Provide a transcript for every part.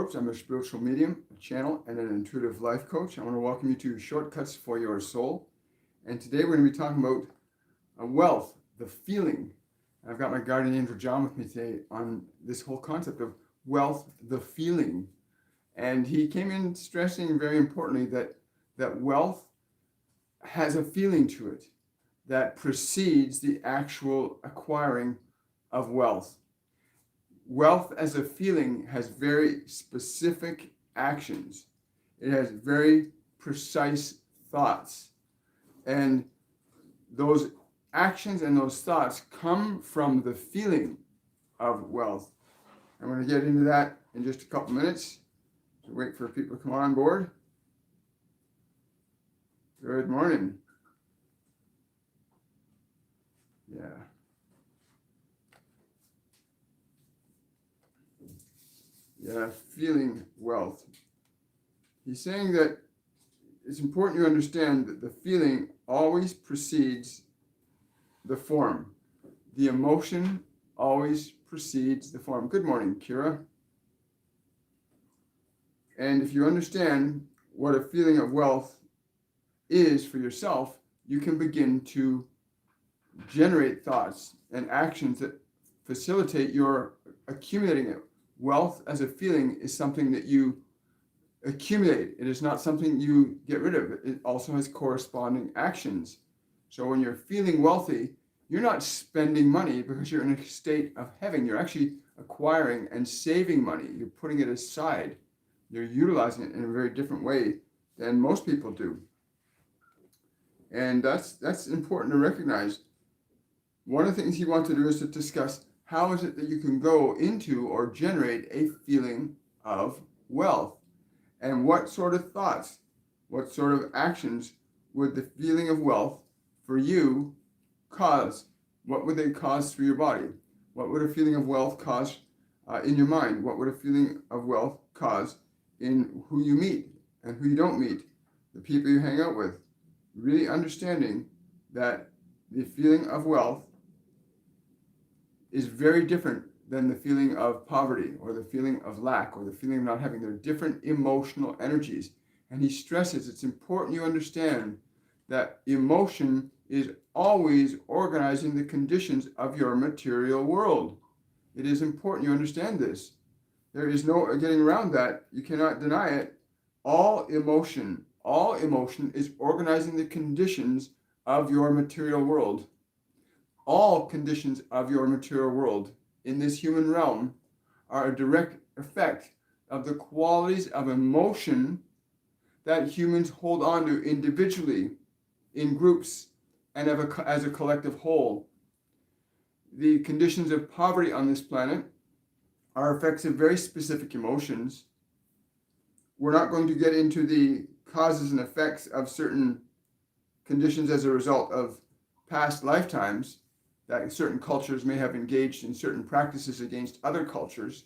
Forbes. I'm a spiritual medium, a channel, and an intuitive life coach. I want to welcome you to Shortcuts for Your Soul. And today we're going to be talking about wealth, the feeling. I've got my guardian angel John with me today on this whole concept of wealth, the feeling. And he came in stressing very importantly that wealth has a feeling to it that precedes the actual acquiring of wealth. Wealth as a feeling has very specific actions. It has very precise thoughts. And those actions and those thoughts come from the feeling of wealth. I'm going to get into that in just a couple minutes. So wait for people to come on board. Good morning. Yeah, feeling wealth. He's saying that it's important you understand that the feeling always precedes the form. The emotion always precedes the form. Good morning, Kira. And if you understand what a feeling of wealth is for yourself, you can begin to generate thoughts and actions that facilitate your accumulating it. Wealth as a feeling is something that you accumulate. It is not something you get rid of. It also has corresponding actions. So when you're feeling wealthy, you're not spending money because you're in a state of having. You're actually acquiring and saving money. You're putting it aside. You're utilizing it in a very different way than most people do. And that's important to recognize. One of the things he wants to do is to discuss how is it that you can go into or generate a feeling of wealth? And what sort of thoughts, what sort of actions would the feeling of wealth for you cause? What would they cause through your body? What would a feeling of wealth cause in your mind? What would a feeling of wealth cause in who you meet and who you don't meet, the people you hang out with? Really understanding that the feeling of wealth is very different than the feeling of poverty or the feeling of lack or the feeling of not having. They're different emotional energies. And he stresses it's important you understand that emotion is always organizing the conditions of your material world. It is important you understand this. There is no getting around that. You cannot deny it. All emotion is organizing the conditions of your material world. All conditions of your material world in this human realm are a direct effect of the qualities of emotion that humans hold on to individually, in groups, and as a collective whole. The conditions of poverty on this planet are effects of very specific emotions. We're not going to get into the causes and effects of certain conditions as a result of past lifetimes, that certain cultures may have engaged in certain practices against other cultures,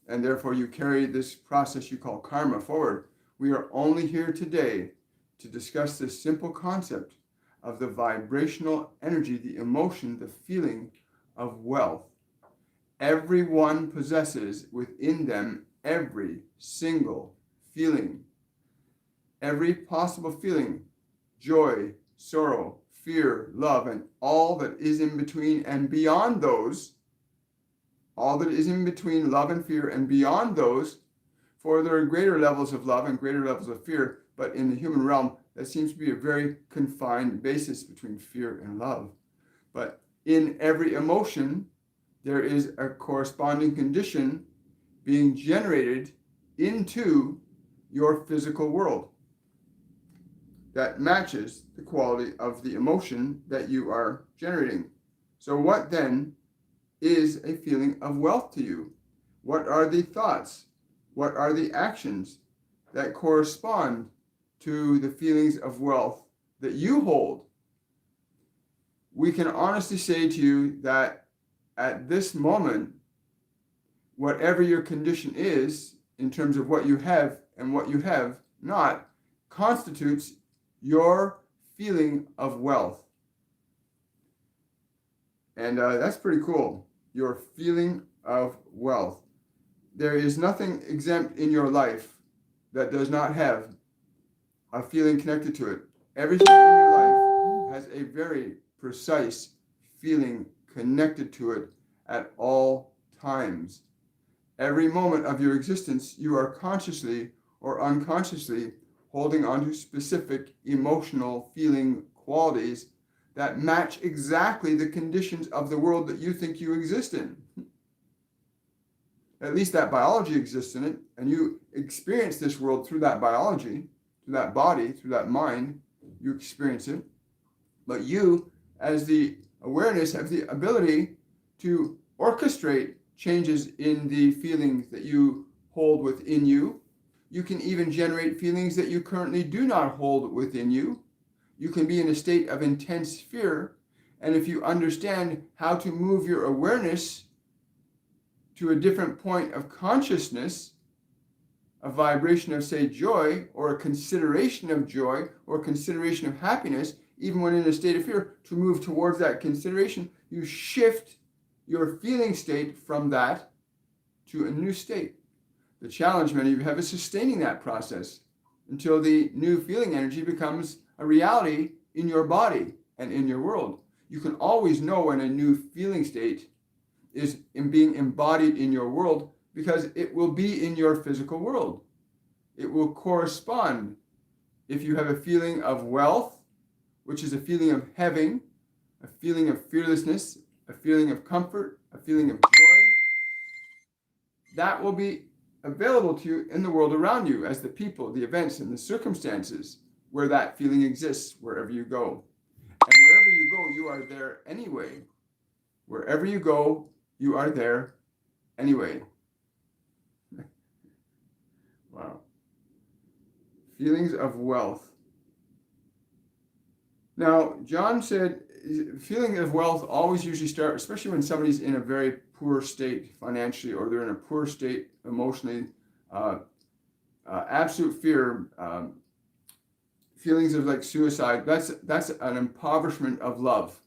and therefore you carry this process you call karma forward. We are only here today to discuss this simple concept of the vibrational energy, the emotion, the feeling of wealth. Everyone possesses within them every single feeling, every possible feeling, joy, sorrow, fear, love, and all that is in between and beyond those, all that is in between love and fear and beyond those, for there are greater levels of love and greater levels of fear, but in the human realm, that seems to be a very confined basis between fear and love. But in every emotion, there is a corresponding condition being generated into your physical world that matches the quality of the emotion that you are generating. So what then is a feeling of wealth to you? What are the thoughts? What are the actions that correspond to the feelings of wealth that you hold? We can honestly say to you that at this moment, whatever your condition is in terms of what you have and what you have not constitutes your feeling of wealth. And that's pretty cool. Your feeling of wealth. there is nothing exempt in your life that does not have a feeling connected to it. Everything in your life has a very precise feeling connected to it at all times. Every moment of your existence, you are consciously or unconsciously holding on to specific emotional feeling qualities that match exactly the conditions of the world that you think you exist in. At least that biology exists in it, and you experience this world through that biology, through that body, through that mind. You experience it. But you, as the awareness, have the ability to orchestrate changes in the feelings that you hold within you. You can even generate feelings that you currently do not hold within you. You can be in a state of intense fear. And if you understand how to move your awareness to a different point of consciousness, a vibration of, say, joy, or a consideration of joy, or consideration of happiness, even when in a state of fear, to move towards that consideration, you shift your feeling state from that to a new state. The challenge many of you have is sustaining that process until the new feeling energy becomes a reality in your body and in your world. You can always know when a new feeling state is being embodied in your world because it will be in your physical world. It will correspond. If you have a feeling of wealth, which is a feeling of having, a feeling of fearlessness, a feeling of comfort, a feeling of joy, that will be available to you in the world around you as the people, the events, and the circumstances where that feeling exists, wherever you go. And wherever you go, you are there anyway. Wherever you go, you are there anyway. Wow. Feelings of wealth. Now, John said feelings of wealth always usually start, especially when somebody's in a very poor state financially, or they're in a poor state emotionally, absolute fear, feelings of like suicide. That's an impoverishment of love.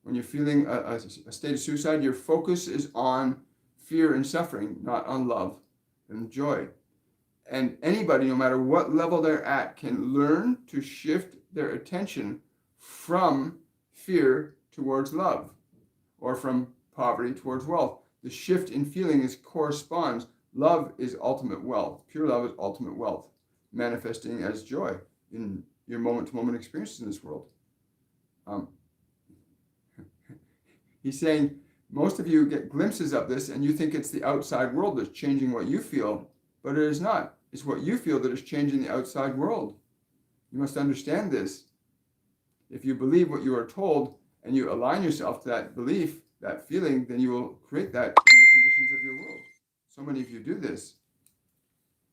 When you're feeling a state of suicide, your focus is on fear and suffering, not on love and joy. And anybody, no matter what level they're at, can learn to shift their attention from fear towards love, or from poverty towards wealth. The shift in feeling corresponds. Love is ultimate wealth. Pure love is ultimate wealth, manifesting as joy in your moment-to-moment experiences in this world. He's saying most of you get glimpses of this and you think it's the outside world that's changing what you feel, but it is not. It's what you feel that is changing the outside world. You must understand this. If you believe what you are told and you align yourself to that belief, that feeling, then you will create that in the conditions of your world. So many of you do this.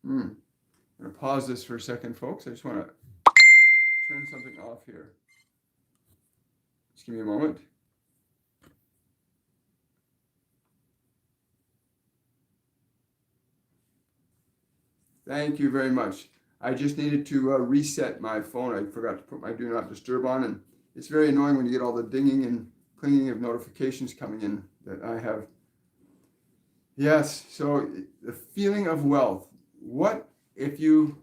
I'm going to pause this for a second, folks. I just want to turn something off here. Just give me a moment. Thank you very much. I just needed to reset my phone. I forgot to put my Do Not Disturb on, and it's very annoying when you get all the dinging and clinging of notifications coming in that I have. Yes, so the feeling of wealth. What if you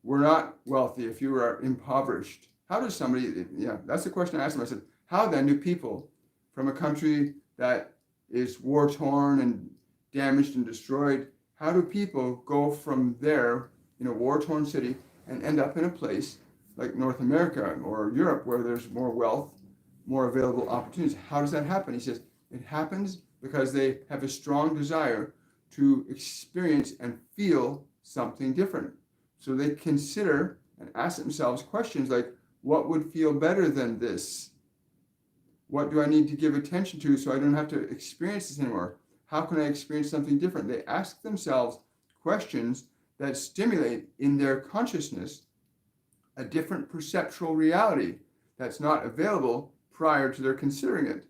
were not wealthy, if you were impoverished? How does somebody, that's the question I asked them. I said, how then do people from a country that is war-torn and damaged and destroyed, how do people go from there in a war-torn city and end up in a place like North America or Europe where there's more wealth, more available opportunities? How does that happen? He says, it happens because they have a strong desire to experience and feel something different. So they consider and ask themselves questions like, what would feel better than this? What do I need to give attention to so I don't have to experience this anymore? How can I experience something different? They ask themselves questions that stimulate in their consciousness a different perceptual reality that's not available prior to their considering it.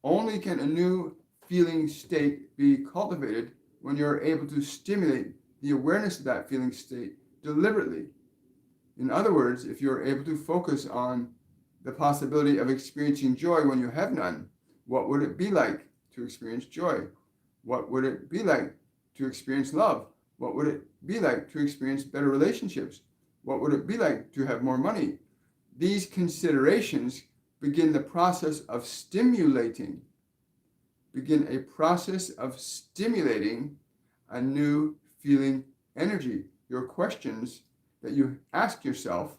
Only can a new feeling state be cultivated when you're able to stimulate the awareness of that feeling state deliberately. In other words, if you're able to focus on the possibility of experiencing joy when you have none, what would it be like to experience joy? What would it be like to experience love? What would it be like to experience better relationships? What would it be like to have more money? These considerations begin the process of stimulating a new feeling energy. Your questions that you ask yourself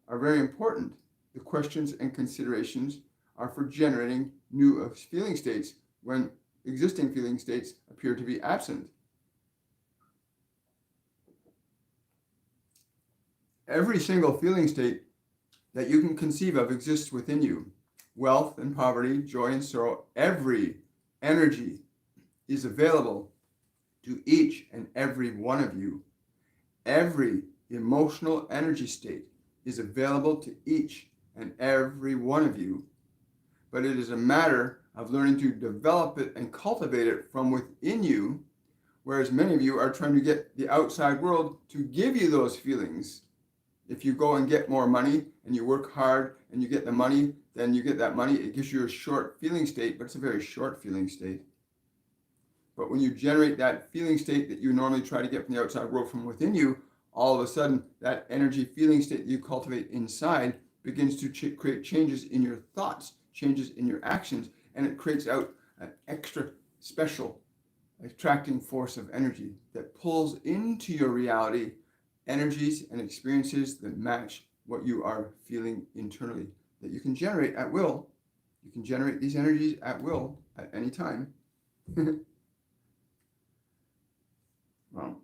are very important. The questions and considerations are for generating new feeling states when existing feeling states appear to be absent. Every single feeling state that you can conceive of exists within you. Wealth and poverty, joy and sorrow, every energy is available to each and every one of you. Every emotional energy state is available to each and every one of you. But it is a matter of learning to develop it and cultivate it from within you, whereas many of you are trying to get the outside world to give you those feelings. If you go and get more money and you work hard and you get the money, then you get that money. It gives you a short feeling state, but it's a very short feeling state. But when you generate that feeling state that you normally try to get from the outside world from within you, all of a sudden that energy feeling state that you cultivate inside begins to create changes in your thoughts, changes in your actions, and it creates out an extra special attracting force of energy that pulls into your reality energies and experiences that match what you are feeling internally, that you can generate at will. You can generate these energies at will at any time. Well,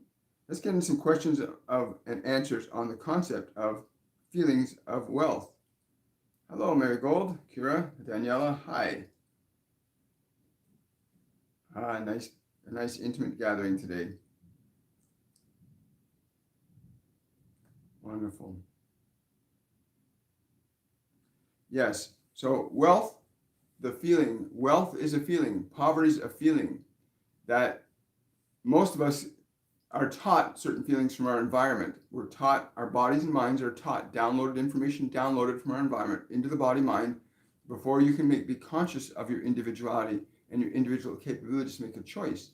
let's get into some questions and answers on the concept of feelings of wealth. Hello, Marigold, Kira, Daniela, hi. A nice intimate gathering today. Wonderful. Yes, so wealth, the feeling, wealth is a feeling, poverty is a feeling that most of us are taught certain feelings from our environment. We're taught, our bodies and minds are taught, downloaded information downloaded from our environment into the body mind before you can be conscious of your individuality and your individual capabilities to make a choice.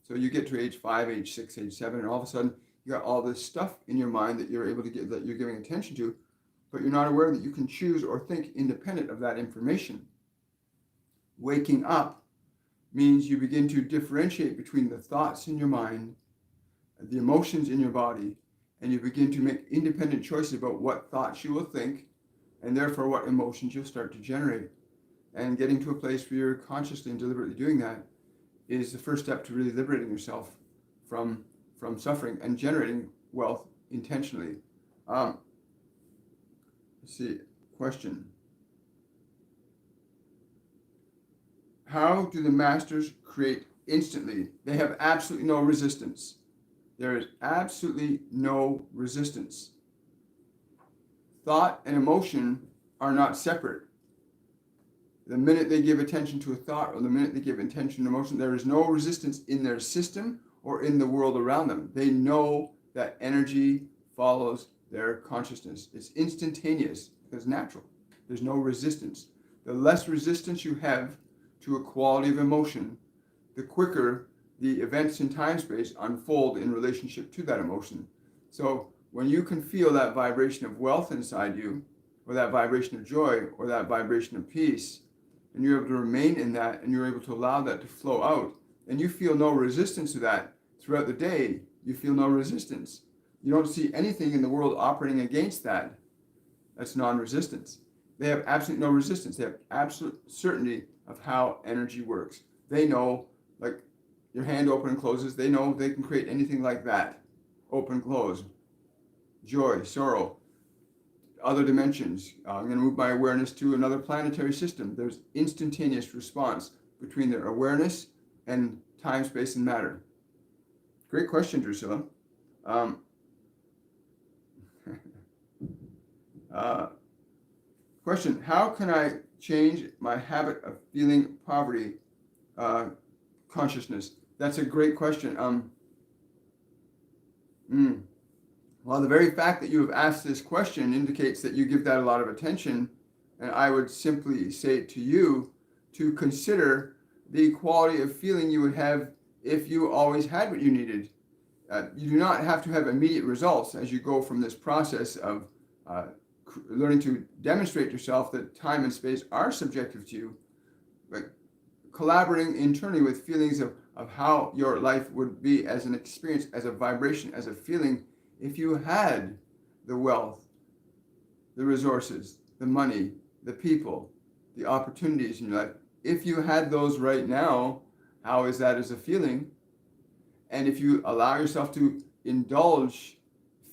So you get to age 5, age 6, age 7, and all of a sudden you got all this stuff in your mind that you're able to get, that you're giving attention to, but you're not aware that you can choose or think independent of that information. Waking up means you begin to differentiate between the thoughts in your mind, the emotions in your body, and you begin to make independent choices about what thoughts you will think, and therefore what emotions you'll start to generate. And getting to a place where you're consciously and deliberately doing that is the first step to really liberating yourself from suffering and generating wealth intentionally. Let's see, question. How do the masters create instantly? They have absolutely no resistance. There is absolutely no resistance. Thought and emotion are not separate. The minute they give attention to a thought or the minute they give attention to emotion, there is no resistance in their system or in the world around them. They know that energy follows their consciousness. It's instantaneous. It's natural. There's no resistance. The less resistance you have to a quality of emotion, the quicker the events in time space unfold in relationship to that emotion. So when you can feel that vibration of wealth inside you, or that vibration of joy, or that vibration of peace, and you're able to remain in that, and you're able to allow that to flow out, and you feel no resistance to that throughout the day, you feel no resistance. You don't see anything in the world operating against that. That's non-resistance. They have absolutely no resistance. They have absolute certainty of how energy works. They know, like your hand open and closes, they know they can create anything like that. Open, close, joy, sorrow, other dimensions. I'm going to move my awareness to another planetary system. There's instantaneous response between their awareness and time, space, and matter. Great question, Drusilla. Question, how can I change my habit of feeling poverty consciousness? That's a great question. Well, the very fact that you have asked this question indicates that you give that a lot of attention, and I would simply say to you to consider the quality of feeling you would have if you always had what you needed. You do not have to have immediate results as you go from this process of learning to demonstrate yourself that time and space are subjective to you, but collaborating internally with feelings of how your life would be as an experience, as a vibration, as a feeling, if you had the wealth, the resources, the money, the people, the opportunities in your life. If you had those right now, how is that as a feeling? And if you allow yourself to indulge,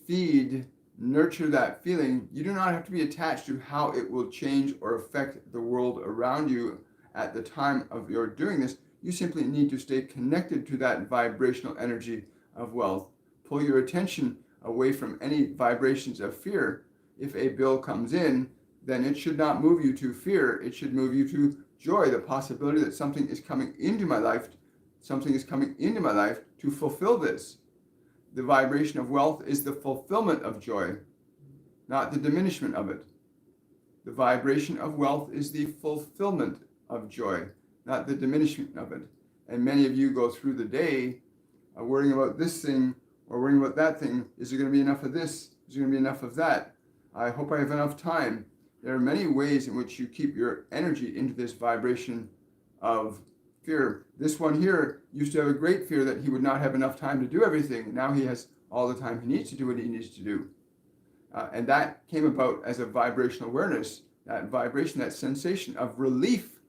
feed, nurture that feeling, you do not have to be attached to how it will change or affect the world around you at the time of your doing this. You simply need to stay connected to that vibrational energy of wealth. Pull your attention away from any vibrations of fear. If a bill comes in, then it should not move you to fear. It should move you to joy, the possibility that something is coming into my life to fulfill this. The vibration of wealth is the fulfillment of joy, not the diminishment of it. The vibration of wealth is the fulfillment of joy, not the diminishment of it. And many of you go through the day worrying about this thing or worrying about that thing. Is there going to be enough of this? Is there going to be enough of that? I hope I have enough time. There are many ways in which you keep your energy into this vibration of fear. This one here used to have a great fear that he would not have enough time to do everything. Now he has all the time he needs to do what he needs to do. And that came about as a vibrational awareness, that vibration, that sensation of relief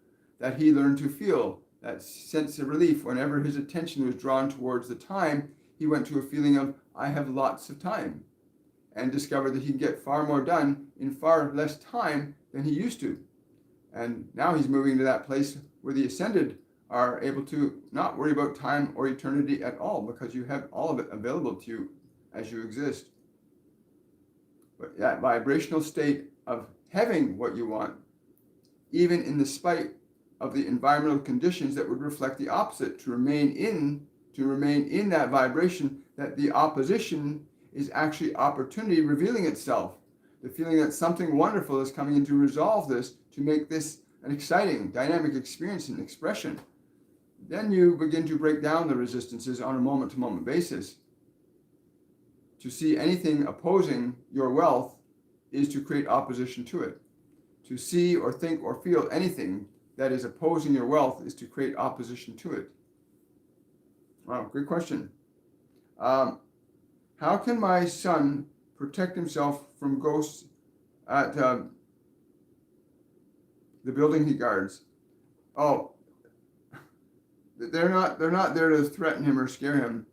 that he learned to feel, that sense of relief. Whenever his attention was drawn towards the time, he went to a feeling of, I have lots of time, and discovered that he can get far more done in far less time than he used to. And now he's moving to that place where the ascended are able to not worry about time or eternity at all, because you have all of it available to you as you exist. But that vibrational state of having what you want, even in the spite of the environmental conditions that would reflect the opposite, to remain in that vibration, that the opposition is actually opportunity revealing itself. The feeling that something wonderful is coming in to resolve this, to make this an exciting, dynamic experience and expression. Then you begin to break down the resistances on a moment-to-moment basis. To see anything opposing your wealth is to create opposition to it. To see or think or feel anything that is opposing your wealth is to create opposition to it. Wow, good question. How can my son protect himself from ghosts at the building he guards? Oh, they're not there to threaten him or scare him.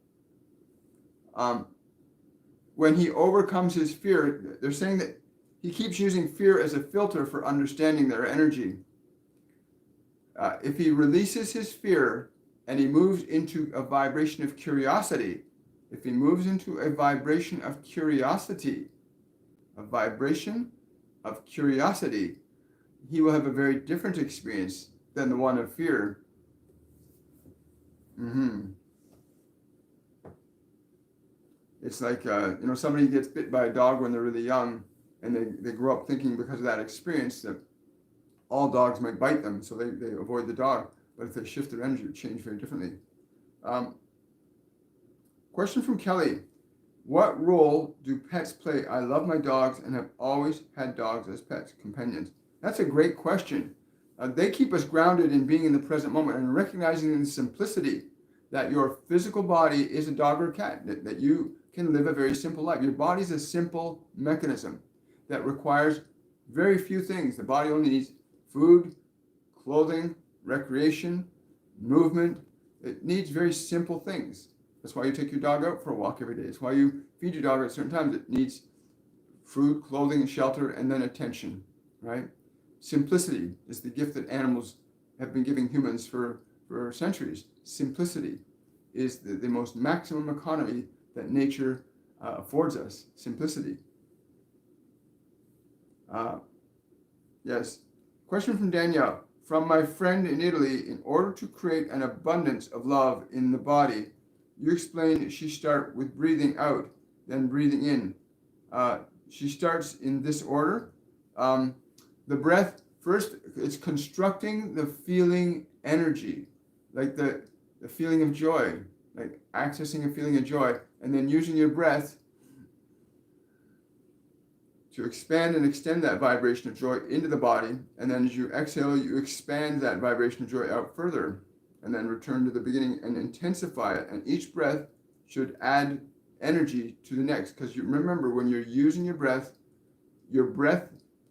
When he overcomes his fear, they're saying that he keeps using fear as a filter for understanding their energy. If he releases his fear and he moves into a vibration of curiosity, he will have a very different experience than the one of fear. It's like, somebody gets bit by a dog when they're really young, and they grow up thinking, because of that experience, that all dogs might bite them, so they avoid the dog. But if they shift their energy, it would change very differently. Question from Kelly. What role do pets play? I love my dogs and have always had dogs as pets, companions. That's a great question. They keep us grounded in being in the present moment and recognizing the simplicity that your physical body is a dog or cat, that you can live a very simple life. Your body is a simple mechanism that requires very few things. The body only needs food, clothing, recreation, movement. It needs very simple things. That's why you take your dog out for a walk every day. It's why you feed your dog at certain times. It needs food, clothing, and shelter, and then attention, right? Simplicity is the gift that animals have been giving humans for centuries. Simplicity is the most maximum economy that nature affords us. Simplicity. Yes. Question from Danielle. From my friend in Italy, in order to create an abundance of love in the body, you explained she starts with breathing out, then breathing in. She starts in this order. The breath, first, it's constructing the feeling energy. Like the feeling of joy, like accessing a feeling of joy, and then using your breath to expand and extend that vibration of joy into the body. And then as you exhale, you expand that vibration of joy out further, and then return to the beginning and intensify it. And each breath should add energy to the next, because you remember, when you're using your breath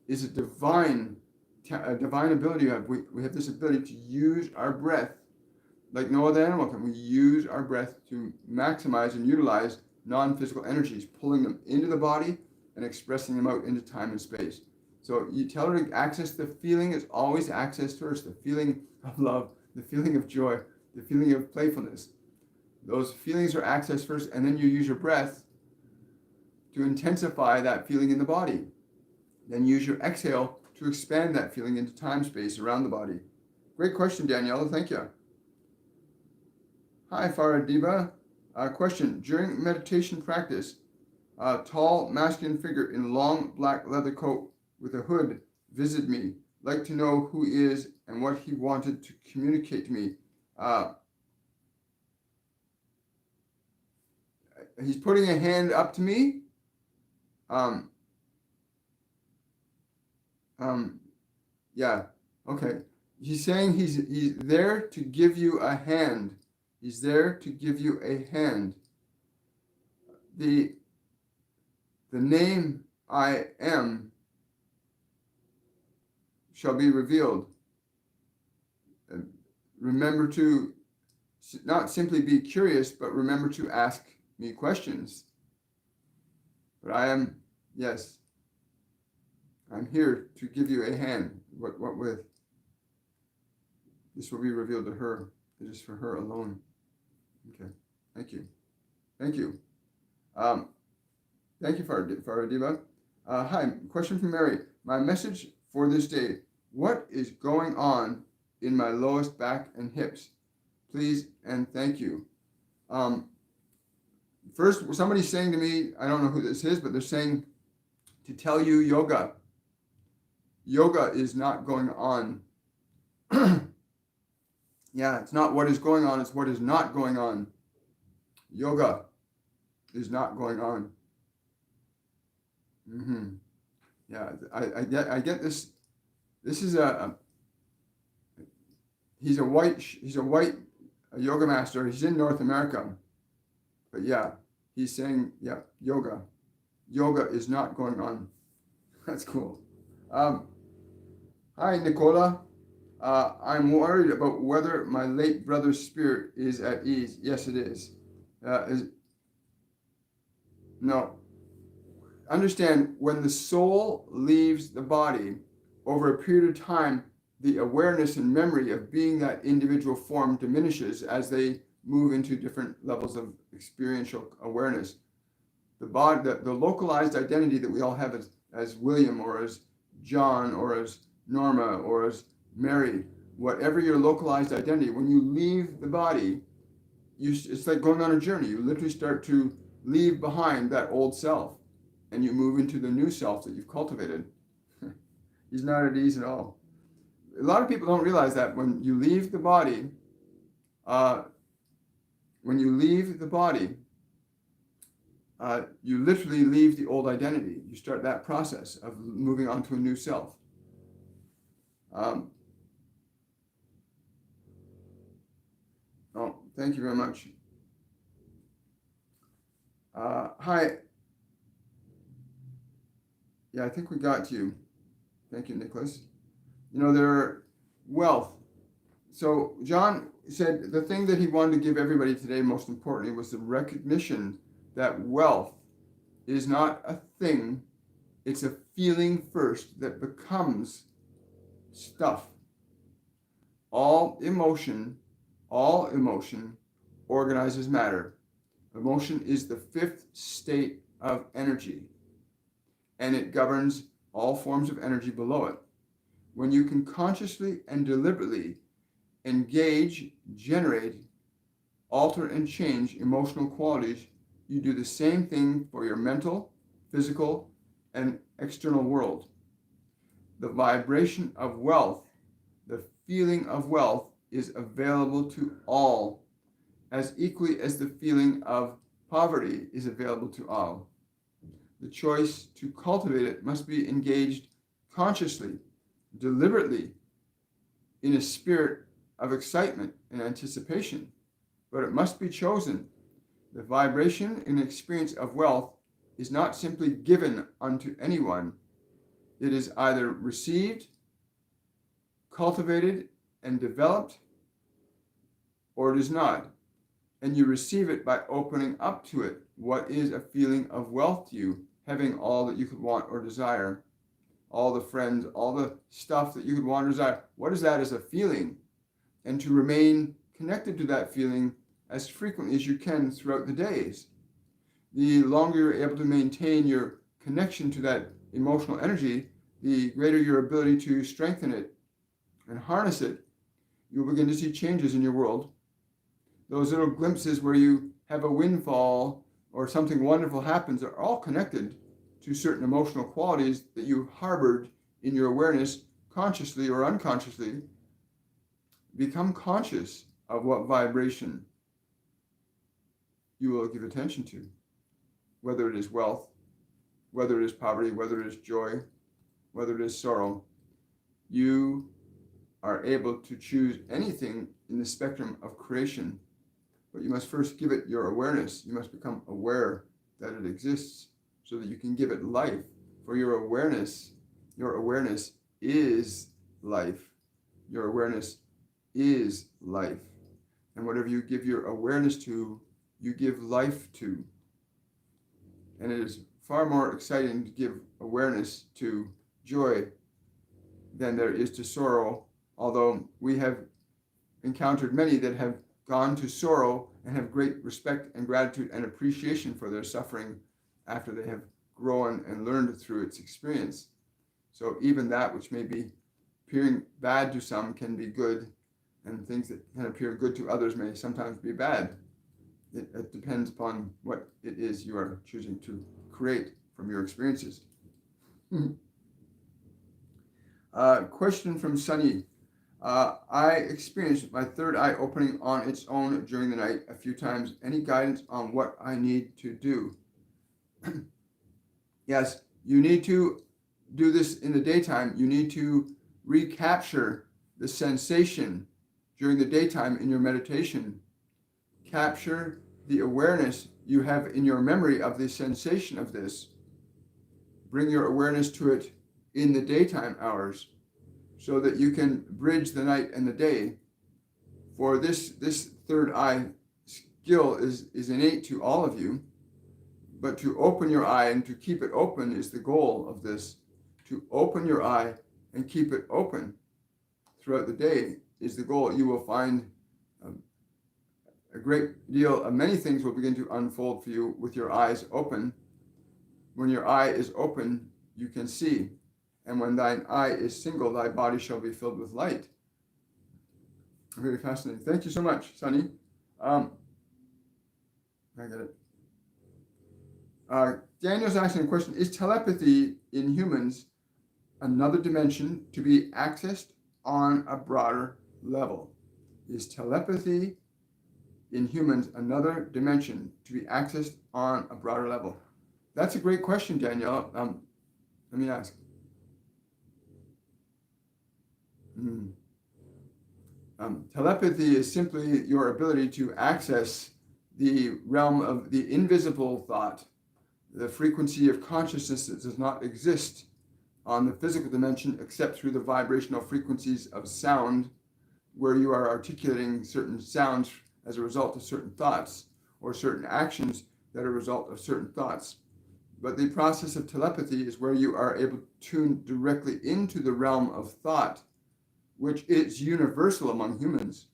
is a divine ability you have. We have this ability to use our breath like no other animal can. We use our breath to maximize and utilize non-physical energies, pulling them into the body and expressing them out into time and space. So you tell her to access the feeling is always accessed first, the feeling of love, the feeling of joy, the feeling of playfulness. Those feelings are accessed first, and then you use your breath to intensify that feeling in the body. Then use your exhale to expand that feeling into time, space around the body. Great question, Daniela. Thank you. Hi, Faradiba. Question. During meditation practice, a tall, masculine figure in long black leather coat with a hood visited me. Like to know who he is and what he wanted to communicate to me. He's putting a hand up to me. Yeah, okay. He's saying he's there to give you a hand. He's there to give you a hand. The name I am shall be revealed. Remember to not simply be curious, but remember to ask me questions. But I am, yes, I'm here to give you a hand. What with? This will be revealed to her. It is for her alone. Okay. Thank you. Thank you. Thank you, Faradiva. Hi. Question from Mary. My message for this day. What is going on in my lowest back and hips? Please and thank you. First, somebody's saying to me, I don't know who this is, but they're saying to tell you yoga. Yoga is not going on. Yeah, it's not what is going on, it's what is not going on. Yoga is not going on. Yeah, I get this. This is he's a white yoga master. He's in North America. But yeah, he's saying, yeah, yoga is not going on. That's cool. Hi, Nicola. I'm worried about whether my late brother's spirit is at ease. Yes, it is. No. Understand, when the soul leaves the body, over a period of time, the awareness and memory of being that individual form diminishes as they move into different levels of experiential awareness. The body, the localized identity that we all have as William or as John or as Norma or as Mary, whatever your localized identity, when you leave the body, it's like going on a journey. You literally start to leave behind that old self and you move into the new self that you've cultivated. He's not at ease at all. A lot of people don't realize that when you leave the body, you literally leave the old identity. You start that process of moving on to a new self. Thank you very much. Hi. Yeah, I think we got to you. Thank you, Nicholas. Wealth. So John said the thing that he wanted to give everybody today, most importantly, was the recognition that wealth is not a thing. It's a feeling first that becomes stuff. All emotion organizes matter. Emotion is the fifth state of energy, and it governs all forms of energy below it. When you can consciously and deliberately engage, generate, alter, and change emotional qualities, you do the same thing for your mental, physical, and external world. The vibration of wealth, the feeling of wealth, is available to all as equally as the feeling of poverty is available to all. The choice to cultivate it must be engaged consciously, deliberately, in a spirit of excitement and anticipation, but it must be chosen. The vibration and experience of wealth is not simply given unto anyone. It is either received, cultivated, and developed, or it is not. And you receive it by opening up to it. What is a feeling of wealth to you? Having all that you could want or desire, all the friends, all the stuff that you could want or desire. What is that as a feeling? And to remain connected to that feeling as frequently as you can throughout the days. The longer you're able to maintain your connection to that emotional energy, the greater your ability to strengthen it and harness it. You'll begin to see changes in your world. Those little glimpses where you have a windfall or something wonderful happens are all connected to certain emotional qualities that you harbored in your awareness, consciously or unconsciously. Become conscious of what vibration you will give attention to, whether it is wealth, whether it is poverty, whether it is joy, whether it is sorrow. You are able to choose anything in the spectrum of creation, but you must first give it your awareness. You must become aware that it exists so that you can give it life. For your awareness is life. Your awareness is life. And whatever you give your awareness to, you give life to. And it is far more exciting to give awareness to joy than there is to sorrow, although we have encountered many that have gone to sorrow and have great respect and gratitude and appreciation for their suffering after they have grown and learned through its experience. So even that which may be appearing bad to some can be good, and things that can appear good to others may sometimes be bad. It depends upon what it is you are choosing to create from your experiences. Question from Sunny. I experienced my third eye opening on its own during the night a few times. Any guidance on what I need to do? Yes, you need to do this in the daytime. You need to recapture the sensation during the daytime in your meditation. Capture the awareness you have in your memory of the sensation of this. Bring your awareness to it in the daytime hours so that you can bridge the night and the day. For this third eye skill is innate to all of you, but to open your eye and to keep it open is the goal of this. To open your eye and keep it open throughout the day is the goal. You will find a great deal of many things will begin to unfold for you with your eyes open. When your eye is open, you can see. And when thine eye is single, thy body shall be filled with light. Very fascinating. Thank you so much, Sunny. I get it. Daniel's asking a question. Is telepathy in humans another dimension to be accessed on a broader level? Is telepathy in humans another dimension to be accessed on a broader level? That's a great question, Danielle. Let me ask. Telepathy is simply your ability to access the realm of the invisible thought, the frequency of consciousness that does not exist on the physical dimension except through the vibrational frequencies of sound, where you are articulating certain sounds as a result of certain thoughts or certain actions that are a result of certain thoughts. But the process of telepathy is where you are able to tune directly into the realm of thought, which is universal among humans.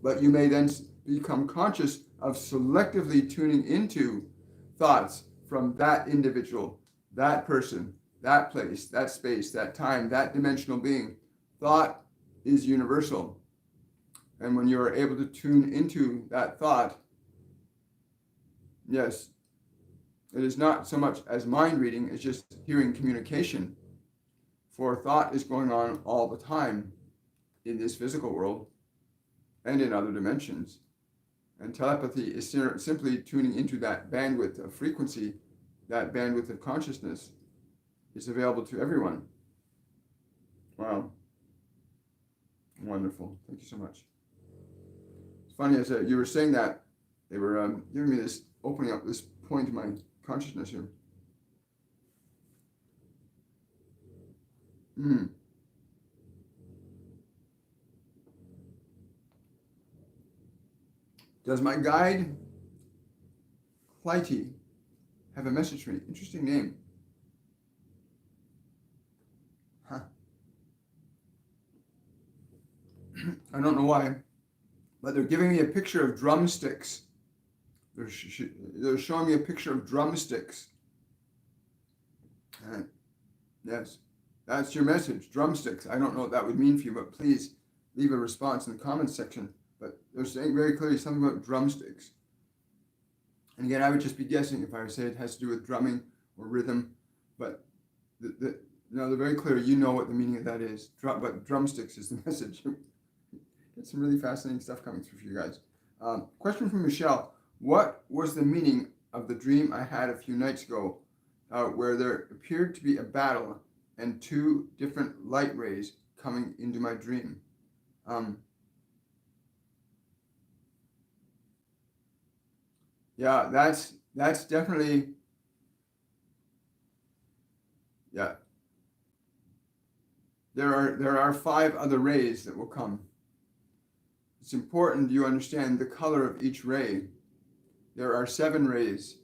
But you may then become conscious of selectively tuning into thoughts from that individual, that person, that place, that space, that time, that dimensional being. Thought is universal. And when you are able to tune into that thought, yes, it is not so much as mind reading, it's just hearing communication. For thought is going on all the time in this physical world and in other dimensions. And telepathy is simply tuning into that bandwidth of frequency, that bandwidth of consciousness is available to everyone. Wow. Wonderful. Thank you so much. It's funny, as you were saying that, they were giving me this, opening up this point in my consciousness here. Does my guide, Clytie, have a message for me? Interesting name. Huh. I don't know why, but they're giving me a picture of drumsticks. They're showing me a picture of drumsticks. Yes, that's your message, drumsticks. I don't know what that would mean for you, but please leave a response in the comments section. But they're saying very clearly something about drumsticks. And again, I would just be guessing if I would say it has to do with drumming or rhythm. But no, they're very clear. You know what the meaning of that is. But drumsticks is the message. Get some really fascinating stuff coming through for you guys. Question from Michelle. What was the meaning of the dream I had a few nights ago where there appeared to be a battle and two different light rays coming into my dream? Yeah, that's definitely, yeah. There are 5 other rays that will come. It's important you understand the color of each ray. There are 7 rays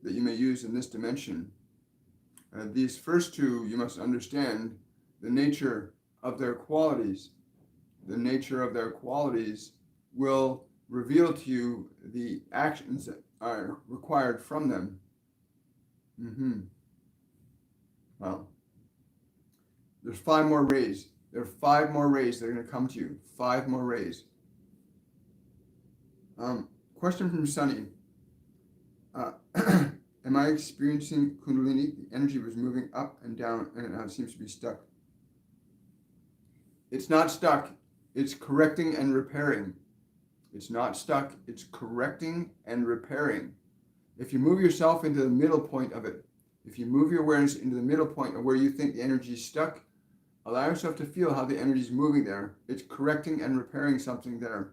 that you may use in this dimension. These first 2, you must understand the nature of their qualities. The nature of their qualities will reveal to you the actions that are required from them. Well, there's 5 more rays. There are 5 more rays that are going to come to you. 5 more rays. Question from Sunny. Am I experiencing Kundalini? The energy was moving up and down and it now seems to be stuck. It's not stuck. It's correcting and repairing. It's not stuck. It's correcting and repairing. If you move yourself into the middle point of it, if you move your awareness into the middle point of where you think the energy is stuck, allow yourself to feel how the energy is moving there. It's correcting and repairing something there.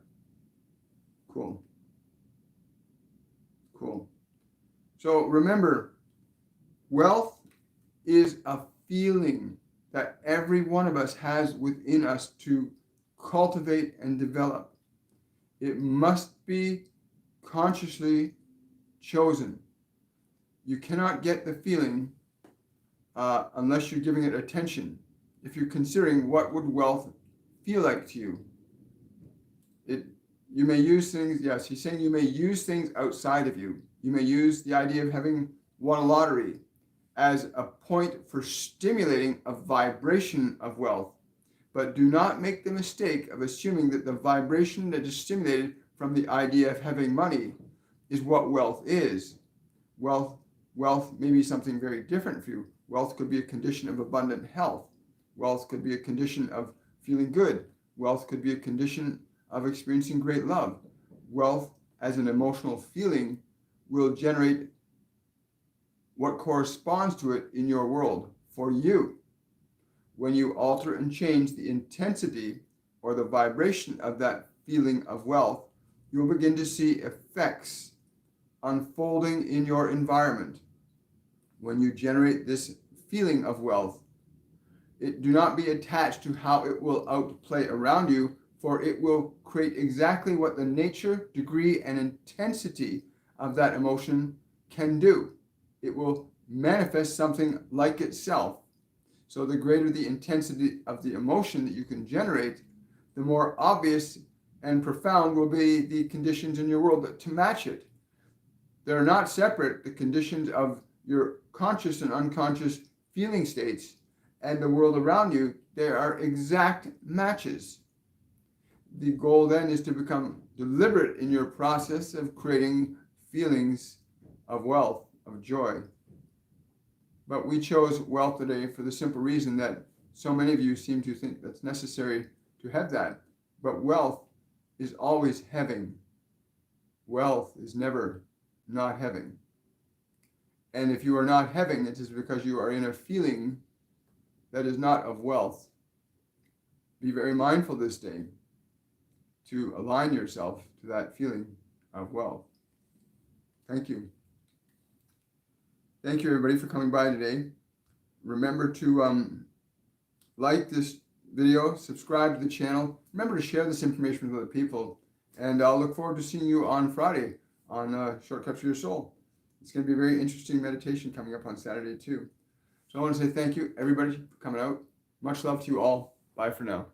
Cool. Cool. So remember, wealth is a feeling that every one of us has within us to cultivate and develop. It must be consciously chosen. You cannot get the feeling unless you're giving it attention. If you're considering what would wealth feel like to you, you may use things. Yes, he's saying you may use things outside of you. You may use the idea of having won a lottery as a point for stimulating a vibration of wealth. But do not make the mistake of assuming that the vibration that is stimulated from the idea of having money is what wealth is. Wealth may be something very different for you. Wealth could be a condition of abundant health. Wealth could be a condition of feeling good. Wealth could be a condition of experiencing great love. Wealth as an emotional feeling will generate what corresponds to it in your world for you. When you alter and change the intensity or the vibration of that feeling of wealth, you'll begin to see effects unfolding in your environment. When you generate this feeling of wealth, do not be attached to how it will outplay around you, for it will create exactly what the nature, degree, and intensity of that emotion can do. It will manifest something like itself. So the greater the intensity of the emotion that you can generate, the more obvious and profound will be the conditions in your world to match it. They're not separate, the conditions of your conscious and unconscious feeling states and the world around you. They are exact matches. The goal then is to become deliberate in your process of creating feelings of wealth, of joy. But we chose wealth today for the simple reason that so many of you seem to think that's necessary to have that. But wealth is always having. wealth is never not having. And if you are not having, it is because you are in a feeling that is not of wealth. Be very mindful this day to align yourself to that feeling of wealth. Thank you. Thank you, everybody, for coming by today. Remember to like this video, subscribe to the channel. Remember to share this information with other people. And I'll look forward to seeing you on Friday on Shortcuts for Your Soul. It's going to be a very interesting meditation coming up on Saturday, too. So I want to say thank you, everybody, for coming out. Much love to you all. Bye for now.